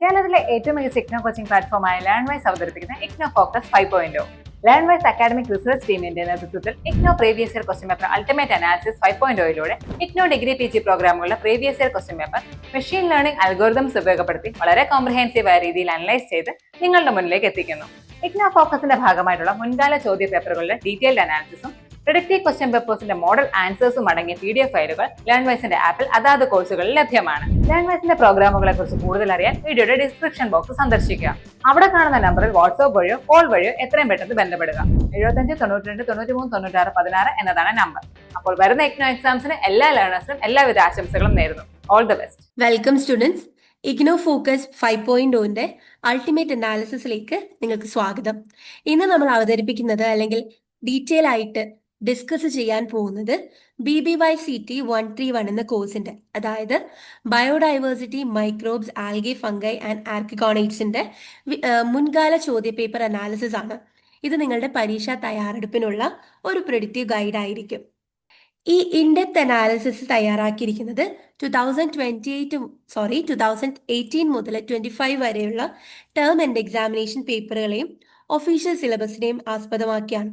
കേരളത്തിലെ ഏറ്റവും മികച്ച ഇഗ്നോ കോച്ചിംഗ് പ്ലാറ്റ്ഫോമായ ലേൺവൈസ് അവതരിപ്പിക്കുന്ന IGNOU focus 5.0. Learnwise academic research ടീമിന്റെ നേതൃത്വത്തിൽ IGNOU previous year question paper ultimate analysis 5.0യിലൂടെ ഇഗ്നോ ഡിഗ്രി PG പ്രോഗ്രാമുകളുടെ previous year question paper machine learning algorithms ഉപയോഗപ്പെടുത്തി വളരെ കോംപ്രിഹെൻസീവായ രീതിയിൽ അനലൈസ് ചെയ്ത് നിങ്ങളുടെ മുന്നിലേക്ക് എത്തിക്കുന്നു. ഇഗ്നോ ഫോക്കസിന്റെ ഭാഗമായിട്ടുള്ള മുൻകാല ചോദ്യ പേപ്പറുകളുടെ ഡീറ്റെയിൽഡ് അനാലിസിസും പ്രിഡിക്റ്റീവ് ക്വസ്റ്റ്യൻ പേപ്പേഴ്സിന്റെ മോഡൽ ആൻസേഴ്സും അടങ്ങിയ PDF ഫയലുകൾ ലേൺവൈസിന്റെ ആപ്പിൽ അതാത് കോഴ്സുകളിൽ ലഭ്യമാണ്. ലേൺവൈസിന്റെ പ്രോഗ്രാമുകളെ കുറിച്ച് കൂടുതൽ അറിയാൻ വീഡിയോയുടെ ഡിസ്ക്രിപ്ഷൻ ബോക്സ് സന്ദർശിക്കുക. അവിടെ കാണുന്ന നമ്പറിൽ വാട്സ്ആപ്പ് വഴിയോ കോൾ വഴിയോ എത്രയും പെട്ടെന്ന് ബന്ധപ്പെടുക. 75 92 93 96 16 എന്നതാണ് നമ്പർ. അപ്പോൾ വരുന്ന ഇഗ്നോ എക്സാംസിന് എല്ലാ ലേണേഴ്സിനും എല്ലാവിധ ആശംസകളും നേരുന്നു. All the best. Welcome students. IGNOU focus 5.0ന്റെ അൾട്ടിമേറ്റ് അനാലിസിസിലേക്ക് നിങ്ങൾക്ക് സ്വാഗതം. ഇന്ന് നമ്മൾ അവതരിപ്പിക്കുന്നത് അല്ലെങ്കിൽ ഡീറ്റെയിൽ ആയിട്ട് ഡിസ്കസ് ചെയ്യാൻ പോകുന്നത് BBYCT 131 എന്ന കോഴ്സിന്റെ, അതായത് biodiversity, microbes, algae, fungi and ആർക്കിഗോണൈറ്റ്സിന്റെ മുൻകാല ചോദ്യ പേപ്പർ അനാലിസിസ് ആണ്. ഇത് നിങ്ങളുടെ പരീക്ഷാ തയ്യാറെടുപ്പിനുള്ള ഒരു പ്രെഡിക്റ്റീവ് ഗൈഡ് ആയിരിക്കും. ഈ ഇൻഡെപ്ത് അനാലിസിസ് തയ്യാറാക്കിയിരിക്കുന്നത് 2018 മുതൽ 25 വരെയുള്ള ടേം ആൻഡ് എക്സാമിനേഷൻ പേപ്പറുകളെയും ഒഫീഷ്യൽ സിലബസിനെയും ആസ്പദമാക്കിയാണ്.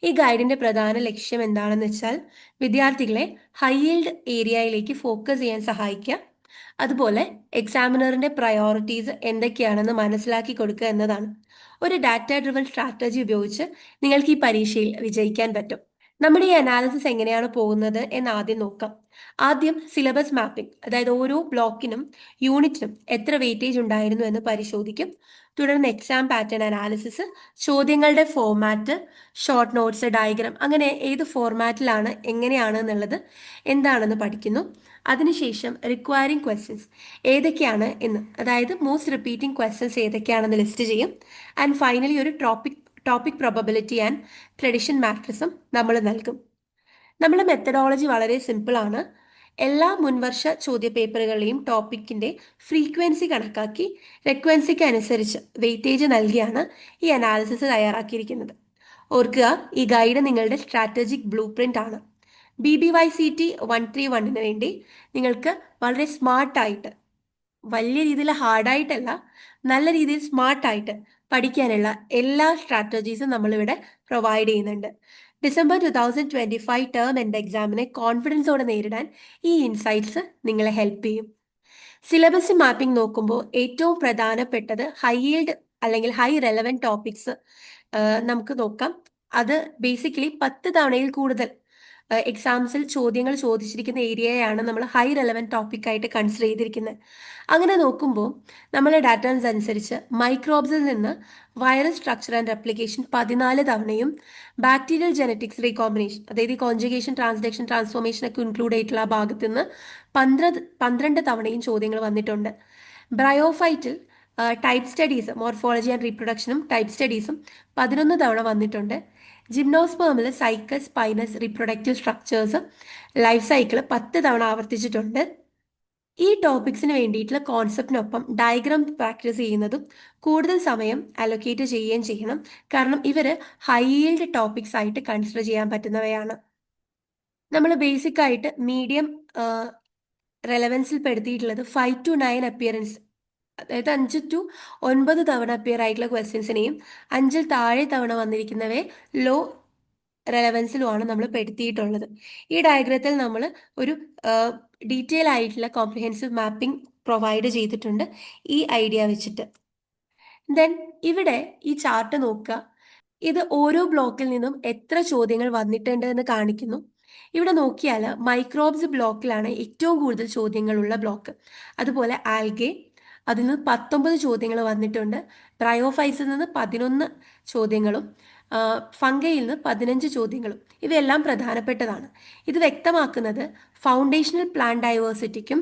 ഈ ഗൈഡിന്റെ പ്രധാന ലക്ഷ്യം എന്താണെന്ന് വെച്ചാൽ വിദ്യാർത്ഥികളെ ഹൈ ഈൽഡ് ഏരിയയിലേക്ക് ഫോക്കസ് ചെയ്യാൻ സഹായിക്കുക, അതുപോലെ എക്സാമിനറിന്റെ പ്രയോറിറ്റീസ് എന്തൊക്കെയാണെന്ന് മനസ്സിലാക്കി കൊടുക്കുക എന്നതാണ്. ഒരു ഡാറ്റ ഡ്രിവൺ സ്ട്രാറ്റജി ഉപയോഗിച്ച് നിങ്ങൾക്ക് ഈ പരീക്ഷയിൽ വിജയിക്കാൻ പറ്റും. നമ്മുടെ ഈ അനാലിസിസ് എങ്ങനെയാണ് പോകുന്നത് എന്ന് ആദ്യം നോക്കാം. ആദ്യം സിലബസ് മാപ്പിംഗ്, അതായത് ഓരോ ബ്ലോക്കിനും യൂണിറ്റിനും എത്ര വെയിറ്റേജ് ഉണ്ടായിരുന്നു എന്ന് പരിശോധിക്കും. തുടർന്ന് എക്സാം പാറ്റേൺ അനാലിസിസ്, ചോദ്യങ്ങളുടെ ഫോർമാറ്റ്, ഷോർട്ട് നോട്ട്സ്, ഡയഗ്രാം, അങ്ങനെ ഏത് ഫോർമാറ്റിലാണ് എങ്ങനെയാണ് എന്നുള്ളത് എന്താണെന്ന് പഠിക്കുന്നു. അതിനുശേഷം റിക്വയറിംഗ് ക്വസ്റ്റ്യൻസ് ഏതൊക്കെയാണ് എന്ന്, അതായത് മോസ്റ്റ് റിപ്പീറ്റിംഗ് ക്വസ്റ്റ്യൻസ് ഏതൊക്കെയാണെന്ന് ലിസ്റ്റ് ചെയ്യും. ആൻഡ് ഫൈനലി ഒരു ടോപ്പിക് പ്രോബബിലിറ്റി ആൻഡ് പ്രെഡിക്ഷൻ മാട്രിക്സും നമ്മൾ നൽകും. നമ്മുടെ മെത്തഡോളജി വളരെ സിമ്പിൾ ആണ്. എല്ലാ മുൻവർഷ ചോദ്യ പേപ്പറുകളെയും ടോപ്പിക്കിന്റെ ഫ്രീക്വൻസി കണക്കാക്കി ഫ്രീക്വൻസിക്ക് അനുസരിച്ച് വെയിറ്റേജ് നൽകിയാണ് ഈ അനാലിസിസ് തയ്യാറാക്കിയിരിക്കുന്നത്. ഓർക്കുക, ഈ ഗൈഡ് നിങ്ങളുടെ സ്ട്രാറ്റജിക് ബ്ലൂ പ്രിന്റ് ആണ്. BBYCT 131 വേണ്ടി നിങ്ങൾക്ക് വളരെ സ്മാർട്ടായിട്ട്, വലിയ രീതിയിൽ ഹാർഡായിട്ടല്ല, നല്ല രീതിയിൽ സ്മാർട്ടായിട്ട് പഠിക്കാനുള്ള എല്ലാ സ്ട്രാറ്റജീസും നമ്മളിവിടെ പ്രൊവൈഡ് ചെയ്യുന്നുണ്ട്. ഡിസംബർ 2025 ടേം എൻഡ് എക്സാമിനെ കോൺഫിഡൻസോടെ നേരിടാൻ ഈ ഇൻസൈറ്റ്സ് നിങ്ങളെ ഹെൽപ്പ് ചെയ്യും. സിലബസ് മാപ്പിംഗ് നോക്കുമ്പോൾ ഏറ്റവും പ്രധാനപ്പെട്ടത് ഹൈ ഈൽഡ് അല്ലെങ്കിൽ ഹൈ റെലവൻറ്റ് ടോപ്പിക്സ് നമുക്ക് നോക്കാം. അത് ബേസിക്കലി 10 തവണയിൽ കൂടുതൽ എക്സാംസിൽ ചോദ്യങ്ങൾ ചോദിച്ചിരിക്കുന്ന ഏരിയയാണ് നമ്മൾ ഹൈ റെലവൻറ്റ് ടോപ്പിക്കായിട്ട് കൺസിഡർ ചെയ്തിരിക്കുന്നത്. അങ്ങനെ നോക്കുമ്പോൾ നമ്മളെ ഡാറ്റാസ് അനുസരിച്ച് മൈക്രോബ്സിൽ നിന്ന് വൈറസ് സ്ട്രക്ചർ ആൻഡ് റെപ്ലിക്കേഷൻ 14 തവണയും, ബാക്ടീരിയൽ ജനറ്റിക്സ് റീകോമ്പിനേഷൻ, അതായത് കോൺജുഗേഷൻ, ട്രാൻസ്ലേഷൻ, ട്രാൻസ്ഫോർമേഷൻ ഒക്കെ ഇൻക്ലൂഡ് ആയിട്ടുള്ള ഭാഗത്ത് നിന്ന് 12 തവണയും ചോദ്യങ്ങൾ വന്നിട്ടുണ്ട്. ബ്രയോഫൈറ്റിൽ ടൈപ്പ് സ്റ്റഡീസ്, മോർഫോളജി ആൻഡ് റീപ്രൊഡക്ഷനും ടൈപ്പ് സ്റ്റഡീസും 11 തവണ വന്നിട്ടുണ്ട്. ജിംനോസ്പേമിൽ cycas, pinus, reproductive structures, life cycle 10 തവണ ആവർത്തിച്ചിട്ടുണ്ട്. ഈ ടോപ്പിക്സിന് വേണ്ടിയിട്ടുള്ള കോൺസെപ്റ്റിനൊപ്പം ഡയഗ്രാം പ്രാക്ടീസ് ചെയ്യുന്നതും കൂടുതൽ സമയം അലൊക്കേറ്റ് ചെയ്യുകയും ചെയ്യണം. കാരണം ഇവർ ഹൈ ഈൽഡ് ടോപ്പിക്സ് ആയിട്ട് കൺസിഡർ ചെയ്യാൻ പറ്റുന്നവയാണ്. നമ്മൾ ബേസിക് ആയിട്ട് മീഡിയം റെലവൻസിൽ പെടുത്തിയിട്ടുള്ളത് 5 to 9 അപ്പിയറൻസ്, അതായത് 5 to 9 തവണ അപ്പിയർ ആയിട്ടുള്ള ക്വസ്റ്റ്യൻസിനെയും 5 താഴെ തവണ വന്നിരിക്കുന്നവയെ ലോ റെലവൻസിലുമാണ് നമ്മൾ പെടുത്തിയിട്ടുള്ളത്. ഈ ഡയഗ്രത്തിൽ നമ്മൾ ഒരു ഡീറ്റെയിൽ ആയിട്ടുള്ള കോംപ്രിഹെൻസീവ് മാപ്പിംഗ് പ്രൊവൈഡ് ചെയ്തിട്ടുണ്ട് ഈ ഐഡിയ വെച്ചിട്ട്. ദെൻ ഇവിടെ ഈ ചാർട്ട് നോക്കുക. ഇത് ഓരോ ബ്ലോക്കിൽ നിന്നും എത്ര ചോദ്യങ്ങൾ വന്നിട്ടുണ്ട് എന്ന് കാണിക്കുന്നു. ഇവിടെ നോക്കിയാൽ മൈക്രോബ്സ് ബ്ലോക്കിലാണ് ഏറ്റവും കൂടുതൽ ചോദ്യങ്ങളുള്ള ബ്ലോക്ക്. അതുപോലെ ആൽഗെ, അതിൽ നിന്ന് 19 ചോദ്യങ്ങൾ വന്നിട്ടുണ്ട്. ബ്രയോഫൈസിൽ നിന്ന് 11 ചോദ്യങ്ങളും ഫംഗയിൽ നിന്ന് 15 ചോദ്യങ്ങളും. ഇവയെല്ലാം പ്രധാനപ്പെട്ടതാണ്. ഇത് വ്യക്തമാക്കുന്നത് ഫൗണ്ടേഷണൽ പ്ലാന്റ് ഡൈവേഴ്സിറ്റിക്കും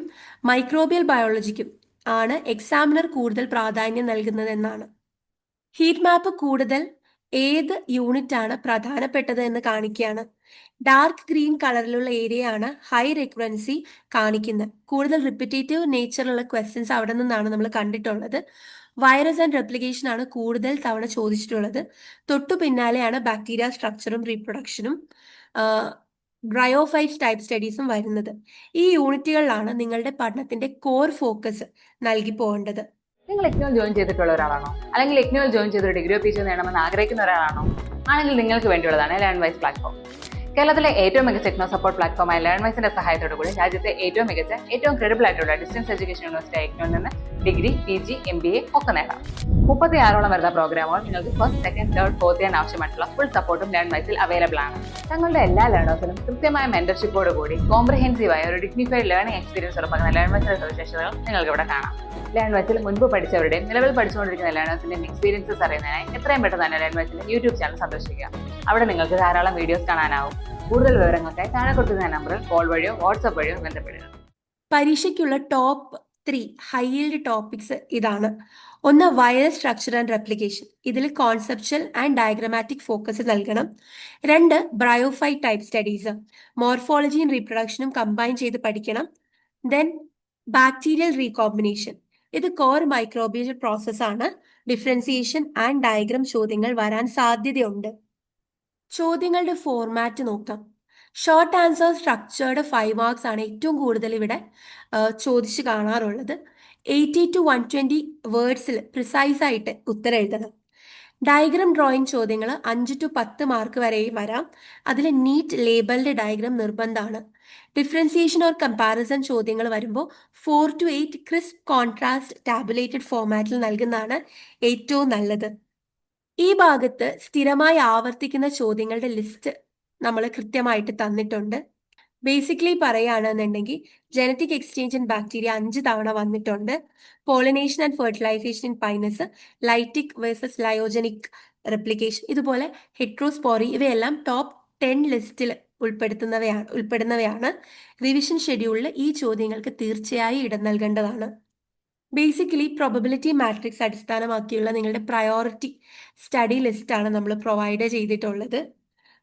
മൈക്രോബിയൽ ബയോളജിക്കും ആണ് എക്സാമിനർ കൂടുതൽ പ്രാധാന്യം നൽകുന്നതെന്നാണ്. ഹീറ്റ് മാപ്പ് കൂടുതൽ ഏത് യൂണിറ്റ് ആണ് പ്രധാനപ്പെട്ടത് എന്ന് കാണിക്കുകയാണ്. ഡാർക്ക് ഗ്രീൻ കളറിലുള്ള ഏരിയയാണ് ഹൈ റിക്വൻസി കാണിക്കുന്നത്. കൂടുതൽ റിപ്പീറ്റേറ്റീവ് നേച്ചറുള്ള ക്വസ്റ്റ്യൻസ് അവിടെ നിന്നാണ് നമ്മൾ കണ്ടിട്ടുള്ളത്. വൈറസ് ആൻഡ് റെപ്ലിക്കേഷൻ ആണ് കൂടുതൽ തവണ ചോദിച്ചിട്ടുള്ളത്. തൊട്ടു പിന്നാലെയാണ് ബാക്ടീരിയ സ്ട്രക്ചറും റീപ്രൊഡക്ഷനും ബ്രയോഫൈറ്റ് ടൈപ്പ് സ്റ്റഡീസും വരുന്നത്. ഈ യൂണിറ്റുകളിലാണ് നിങ്ങളുടെ പഠനത്തിന്റെ കോർ ഫോക്കസ് നൽകി പോകേണ്ടത്. നിങ്ങൾ ഇഗ്നോയിൽ ജോയിൻ ചെയ്തിട്ടുള്ള ഒരാളാണോ, അല്ലെങ്കിൽ ഇഗ്നോയിൽ ജോയിൻ ചെയ്തൊരു ഡിഗ്രിയോ പിജിയോ നേടണമെന്ന് ആഗ്രഹിക്കുന്ന ഒരാളാണോ? ആണെങ്കിൽ നിങ്ങൾക്ക് വേണ്ടിയുള്ളതാണ് ലേൺവൈസ് പ്ലാറ്റ്ഫോം. കേരളത്തിലെ ഏറ്റവും മികച്ച ഇഗ്നോ സപ്പോർട്ട് പ്ലാറ്റ്ഫോമായ ലേൺവൈസിന്റെ സഹായത്തോടു കൂടി രാജ്യത്തെ ഏറ്റവും മികച്ച, ഏറ്റവും ക്രെഡിബിൾ ആയിട്ടുള്ള ഡിസ്റ്റൻസ് എഡ്യൂക്കേഷൻ യൂണിവേഴ്സിറ്റി ഇഗ്നോയിൽ നിന്ന് ഡിഗ്രി, PG, MBA ഒക്കെ നേടാം. 36ഓളം വരുന്ന പ്രോഗ്രാമുകൾ നിങ്ങൾക്ക് first, second, third, fourth year ആവശ്യമായിട്ടുള്ള ഫുൾ സപ്പോർട്ടും ലേൺവൈസിൽ അവൈലബിൾ ആണ്. തങ്ങളുടെ എല്ലാ ലേണേഴ്സിനും കൃത്യമായ മെന്റർഷിപ്പോട് കൂടി കോംപ്രഹെൻസീവായ ഒരു ഡിഗ്നിഫൈഡ് ലേണിംഗ് എക്സ്പീരിയൻസ് ഉറപ്പാക്കുന്ന ലേൺവൈസിന്റെ സവിശേഷതകൾ നിങ്ങൾക്ക് ഇവിടെ കാണാം. ലേൺവൈസിൽ മുൻപ് പഠിച്ചവരുടെയും നിലവിൽ പഠിച്ചുകൊണ്ടിരിക്കുന്ന ലേണേഴ്സിന്റെയും എക്സ്പീരിയൻസസ് അറിയുന്നതിനായി എത്രയും പെട്ടെന്ന് തന്നെ ലേൺവൈസിന്റെ യൂട്യൂബ് ചാനൽ സന്ദർശിക്കുക. അവിടെ നിങ്ങൾക്ക് ധാരാളം വീഡിയോസ് കാണാനാവും. കൂടുതൽ വിവരങ്ങൾക്കായി താഴെ കൊടുക്കുന്ന നമ്പറിൽ കോൾ വഴിയോ വാട്സ്ആപ്പ് വഴിയോ ബന്ധപ്പെടുക. പരീക്ഷയ്ക്കുള്ള ടോപ്പ് 3 ഹൈ yield ടോപ്പിക്സ് ഇതാണ്. ഒന്ന്, വയർലെസ് സ്ട്രക്ചർ ആൻഡ് റെപ്ലിക്കേഷൻ. ഇതിൽ കോൺസെപ്ച്വൽ ആൻഡ് ഡയഗ്രമാറ്റിക് ഫോക്കസ് നൽകണം. 2, ബ്രയോഫൈറ്റ് ടൈപ്പ് സ്റ്റഡീസ്. മോർഫോളജിയും റീപ്രൊഡക്ഷനും കമ്പൈൻ ചെയ്ത് പഠിക്കണം. Then bacterial recombination. ഇത് കോർ മൈക്രോബിയൽ പ്രോസസ്സാണ്. ഡിഫറൻസിയേഷൻ ആൻഡ് ഡയഗ്രം ചോദ്യങ്ങൾ വരാൻ സാധ്യതയുണ്ട്. ചോദ്യങ്ങളുടെ ഫോർമാറ്റ് നോക്കാം. ഷോർട്ട് ആൻസർ സ്ട്രക്ചേർഡ് 5 മാർക്സ് ആണ് ഏറ്റവും കൂടുതൽ ഇവിടെ ചോദിച്ചു കാണാറുള്ളത്. 80 to 120 വേർഡ്സിൽ പ്രിസൈസ് ആയിട്ട് ഉത്തരം എഴുതണം. ഡയഗ്രാം ഡ്രോയിങ് ചോദ്യങ്ങൾ 5 to 10 മാർക്ക് വരെയും വരാം. അതിൽ നീറ്റ് ലേബൽഡ് ഡയഗ്രാം നിർബന്ധമാണ്. ഡിഫറൻസിയേഷൻ ഓർ കമ്പാരിസൺ ചോദ്യങ്ങൾ വരുമ്പോൾ 4 to 8 ക്രിസ്പ് കോൺട്രാസ്റ്റ് ടാബുലേറ്റഡ് ഫോർമാറ്റിൽ നൽകുന്നതാണ് ഏറ്റവും നല്ലത്. ഈ ഭാഗത്ത് സ്ഥിരമായി ആവർത്തിക്കുന്ന ചോദ്യങ്ങളുടെ ലിസ്റ്റ് നമ്മൾ കൃത്യമായിട്ട് തന്നിട്ടുണ്ട്. ബേസിക്കലി പറയുകയാണെന്നുണ്ടെങ്കിൽ ജനറ്റിക് എക്സ്ചേഞ്ച് ഇൻ ബാക്ടീരിയ 5 തവണ വന്നിട്ടുണ്ട്. Pollination and fertilization in pinus, lytic versus lysogenic replication, ഇതുപോലെ ഹെട്രോസ്പോറി, ഇവയെല്ലാം ടോപ്പ് 10 ലിസ്റ്റിൽ ഉൾപ്പെടുന്നവയാണ്. റിവിഷൻ ഷെഡ്യൂളിൽ ഈ ചോദ്യങ്ങൾക്ക് തീർച്ചയായും ഇടം നൽകേണ്ടതാണ്. ബേസിക്കലി പ്രോബബിലിറ്റി മാട്രിക്സ് അടിസ്ഥാനമാക്കിയുള്ള നിങ്ങളുടെ പ്രയോറിറ്റി സ്റ്റഡി ലിസ്റ്റാണ് നമ്മൾ പ്രൊവൈഡ് ചെയ്തിട്ടുള്ളത്.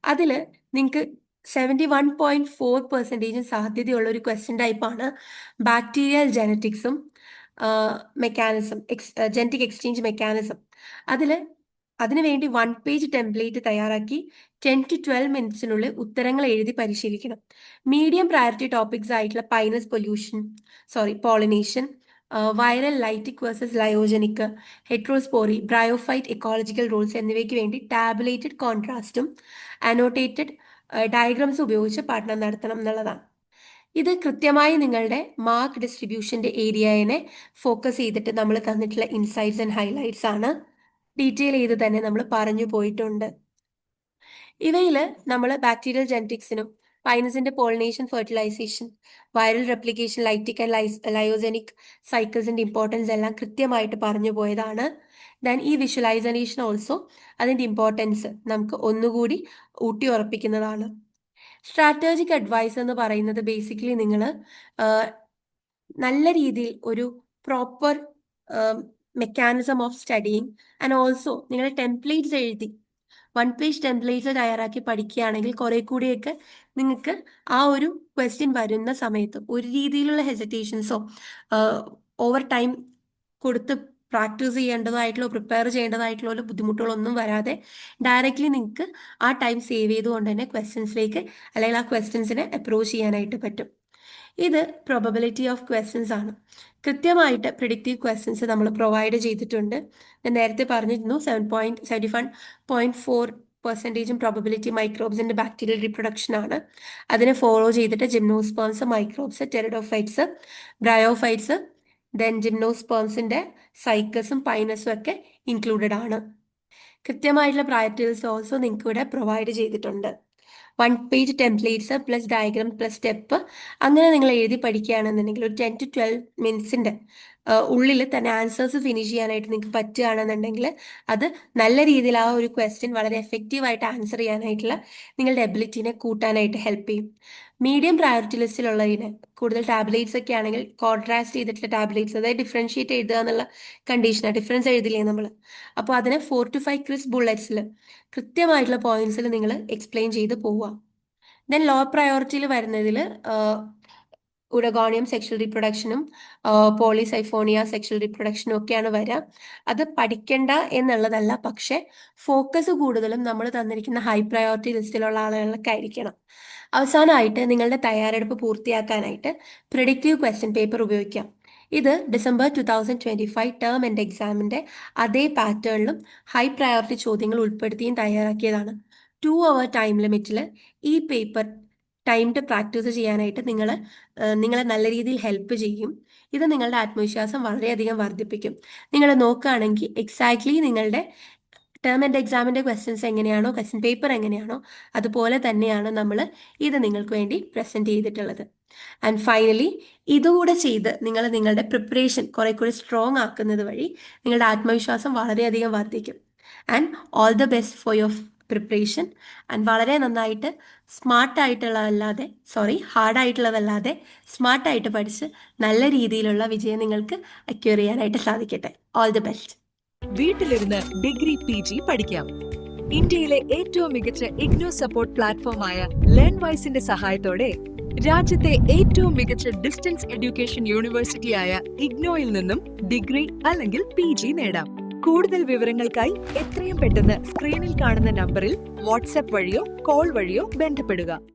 അതിൽ നിങ്ങൾക്ക് 71.4% സാധ്യതയുള്ള ഒരു ക്വസ്റ്റ്യൻ ടൈപ്പാണ് ബാക്ടീരിയൽ ജനറ്റിക്സും മെക്കാനിസം, ജനറ്റിക് എക്സ്ചേഞ്ച് മെക്കാനിസം. അതിനുവേണ്ടി 1 പേജ് ടെംപ്ലേറ്റ് തയ്യാറാക്കി 10 to 12 മിനിറ്റ്സിനുള്ളിൽ ഉത്തരങ്ങൾ എഴുതി പരിശീലിക്കണം. മീഡിയം പ്രയോറിറ്റി ടോപ്പിക്സ് ആയിട്ടുള്ള pollination, viral lytic versus lysogenic, heterospory, bryophyte, ecological rules എന്നിവയ്ക്ക് വേണ്ടി ടാബുലേറ്റഡ് കോൺട്രാസ്റ്റും അനോട്ടേറ്റഡ് ഡയഗ്രാംസ് ഉപയോഗിച്ച് പഠനം നടത്തണം എന്നുള്ളതാണ്. ഇത് കൃത്യമായി നിങ്ങളുടെ മാർക്ക് ഡിസ്ട്രിബ്യൂഷന്റെ ഏരിയയെ ഫോക്കസ് ചെയ്തിട്ട് നമ്മൾ തന്നിട്ടുള്ള ഇൻസൈറ്റ്സ് ആൻഡ് ഹൈലൈറ്റ്സ് ആണ്. ഡീറ്റെയിൽ ചെയ്ത് തന്നെ നമ്മൾ പറഞ്ഞു പോയിട്ടുണ്ട്. ഇവയിൽ നമ്മൾ ബാക്ടീരിയൽ ജനറ്റിക്സിനും പൈനസിന്റെ pollination, fertilization, viral replication, lytic and lysogenic സൈക്കിൾസിന്റെ ഇമ്പോർട്ടൻസ് എല്ലാം കൃത്യമായിട്ട് പറഞ്ഞു പോയതാണ്. ദെൻ ഈ വിഷ്വലൈസേഷൻ ഓൾസോ അതിന്റെ ഇമ്പോർട്ടൻസ് നമുക്ക് ഒന്നുകൂടി ഊട്ടി ഉറപ്പിക്കുന്നതാണ്. സ്ട്രാറ്റജിക് അഡ്വൈസ് എന്ന് പറയുന്നത് ബേസിക്കലി നിങ്ങൾ നല്ല രീതിയിൽ ഒരു proper mechanism of studying and also നിങ്ങളുടെ ടെംപ്ലേറ്റ്സ് എഴുതി 1 പേജ് ടെംപ്ലേറ്റ്സ് തയ്യാറാക്കി പഠിക്കുകയാണെങ്കിൽ കുറെ കൂടിയൊക്കെ നിങ്ങൾക്ക് ആ ഒരു ക്വസ്റ്റ്യൻ വരുന്ന സമയത്ത് ഒരു രീതിയിലുള്ള ഹെസിറ്റേഷൻസോ ഓവർ ടൈം കൊടുത്ത് പ്രാക്ടീസ് ചെയ്യേണ്ടതായിട്ടുള്ള പ്രിപ്പയർ ചെയ്യേണ്ടതായിട്ടുള്ള ബുദ്ധിമുട്ടുകളൊന്നും വരാതെ ഡയറക്റ്റ്ലി നിങ്ങൾക്ക് ആ ടൈം സേവ് ചെയ്തുകൊണ്ട് തന്നെ ക്വസ്റ്റ്യൻസിലേക്ക് അല്ലെങ്കിൽ ആ ക്വസ്റ്റ്യൻസിനെ അപ്രോച്ച് ചെയ്യാനായിട്ട് പറ്റും. ഇത് പ്രോബബിലിറ്റി ഓഫ് ക്വസ്റ്റ്യൻസ് ആണ്. കൃത്യമായിട്ട് പ്രിഡിക്റ്റീവ് ക്വസ്റ്റ്യൻസ് നമ്മൾ പ്രൊവൈഡ് ചെയ്തിട്ടുണ്ട്. ഞാൻ നേരത്തെ പറഞ്ഞിരുന്നു 71.4% പ്രോബബിലിറ്റി മൈക്രോബ്സിന്റെ ബാക്ടീരിയൽ റീപ്രൊഡക്ഷൻ ആണ്. അതിനെ ഫോളോ ചെയ്തിട്ട് gymnosperms, microbes, pteridophytes, bryophytes, then ജിംനോസ്പേംസിന്റെ സൈക്കസും പൈനസും ഒക്കെ ഇൻക്ലൂഡഡ് ആണ്. കൃത്യമായിട്ടുള്ള പ്രയോറിറ്റീസ് ഓൾസോ നിങ്ങൾക്ക് ഇവിടെ പ്രൊവൈഡ് ചെയ്തിട്ടുണ്ട്. 1 page templates plus diagram plus step അങ്ങനെ നിങ്ങൾ എഴുതി പഠിക്കുകയാണെന്നുണ്ടെങ്കിൽ ഒരു 10 to 12 മിനിറ്റ്സിന്റെ ഉള്ളിൽ തന്നെ ആൻസേഴ്സ് ഫിനിഷ് ചെയ്യാനായിട്ട് നിങ്ങൾക്ക് പറ്റുകയാണെന്നുണ്ടെങ്കിൽ അത് നല്ല രീതിയിൽ ആ ഒരു ക്വസ്റ്റ്യൻ വളരെ എഫക്റ്റീവായിട്ട് ആൻസർ ചെയ്യാനായിട്ടുള്ള നിങ്ങളുടെ എബിലിറ്റിനെ കൂട്ടാനായിട്ട് ഹെൽപ്പ് ചെയ്യും. മീഡിയം പ്രയോറിറ്റി ലിസ്റ്റിലുള്ളതിന് കൂടുതൽ ടാബ്ലേറ്റ്സ് ഒക്കെ ആണെങ്കിൽ കോൺട്രാസ്റ്റ് ചെയ്തിട്ടുള്ള ടാബ്ലേറ്റ്സ്, അതായത് ഡിഫറൻഷിയേറ്റ് എഴുതുക എന്നുള്ള കണ്ടീഷനാണ്. ഡിഫറൻസ് എഴുതില്ലേ നമ്മൾ, അപ്പോൾ അതിനെ 4 to 5 ക്രിസ്പ് ബുള്ളറ്റ്സിൽ കൃത്യമായിട്ടുള്ള പോയിന്റ്സിൽ നിങ്ങൾ എക്സ്പ്ലെയിൻ ചെയ്ത് പോവുക. ദെൻ ലോ പ്രയോറിറ്റിയിൽ വരുന്നതിൽ ഉഡഗോണിയം സെക്ഷൽ റീപ്രൊഡക്ഷനും പോളിസൈഫോണിയ സെക്ഷൽ റീപ്രൊഡക്ഷനും ഒക്കെയാണ് വരിക. അത് പഠിക്കേണ്ട എന്നുള്ളതല്ല, പക്ഷെ ഫോക്കസ് കൂടുതലും നമ്മൾ തന്നിരിക്കുന്ന ഹൈ പ്രയോറിറ്റി ലിസ്റ്റിലുള്ള ആളുകൾക്ക് ആയിരിക്കണം. അവസാനമായിട്ട് നിങ്ങളുടെ തയ്യാറെടുപ്പ് പൂർത്തിയാക്കാനായിട്ട് പ്രിഡിക്റ്റീവ് ക്വസ്റ്റ്യൻ പേപ്പർ ഉപയോഗിക്കാം. ഇത് ഡിസംബർ 2025 ടേം ആൻഡ് എക്സാമിൻ്റെ അതേ പാറ്റേണിലും ഹൈ പ്രയോറിറ്റി ചോദ്യങ്ങൾ ഉൾപ്പെടുത്തിയും തയ്യാറാക്കിയതാണ്. 2 അവർ ടൈം ലിമിറ്റിൽ ഈ പേപ്പർ ടൈംഡ് പ്രാക്ടീസ് ചെയ്യാനായിട്ട് നിങ്ങളെ നല്ല രീതിയിൽ ഹെൽപ്പ് ചെയ്യും. ഇത് നിങ്ങളുടെ ആത്മവിശ്വാസം വളരെയധികം വർദ്ധിപ്പിക്കും. നിങ്ങൾ നോക്കുകയാണെങ്കിൽ എക്സാക്ട്ലി നിങ്ങളുടെ ടേം ആൻഡ് എക്സാമിൻ്റെ ക്വസ്റ്റ്യൻസ് എങ്ങനെയാണോ, ക്വസ്റ്റ്യൻ പേപ്പർ എങ്ങനെയാണോ, അതുപോലെ തന്നെയാണ് നമ്മൾ ഇത് നിങ്ങൾക്ക് വേണ്ടി പ്രസൻറ്റ് ചെയ്തിട്ടുള്ളത്. ആൻഡ് ഫൈനലി ഇതുകൂടെ ചെയ്ത് നിങ്ങളുടെ പ്രിപ്പറേഷൻ കുറെ കൂടി സ്ട്രോങ് ആക്കുന്നത് വഴി നിങ്ങളുടെ ആത്മവിശ്വാസം വളരെയധികം വർദ്ധിക്കും. And all the best for your preparation. And വളരെ നന്നായിട്ട് ഹാർഡായിട്ടുള്ളതല്ലാതെ സ്മാർട്ടായിട്ട് പഠിച്ച് നല്ല രീതിയിലുള്ള വിജയം നിങ്ങൾക്ക് അക്വയർ ചെയ്യാനായിട്ട് സാധിക്കട്ടെ. All the best. വീട്ടിലിരുന്ന് ഡിഗ്രി PG പഠിക്കാം. ഇന്ത്യയിലെ ഏറ്റവും മികച്ച ഇഗ്നോ സപ്പോർട്ട് പ്ലാറ്റ്ഫോമായ ലേൺവൈസിന്റെ സഹായത്തോടെ രാജ്യത്തെ ഏറ്റവും മികച്ച ഡിസ്റ്റൻസ് എഡ്യൂക്കേഷൻ യൂണിവേഴ്സിറ്റിയായ ഇഗ്നോയിൽ നിന്നും ഡിഗ്രി അല്ലെങ്കിൽ PG നേടാം. കൂടുതൽ വിവരങ്ങൾക്കായി എത്രയും പെട്ടെന്ന് സ്ക്രീനിൽ കാണുന്ന നമ്പറിൽ വാട്സ്ആപ്പ് വഴിയോ കോൾ വഴിയോ ബന്ധപ്പെടുക.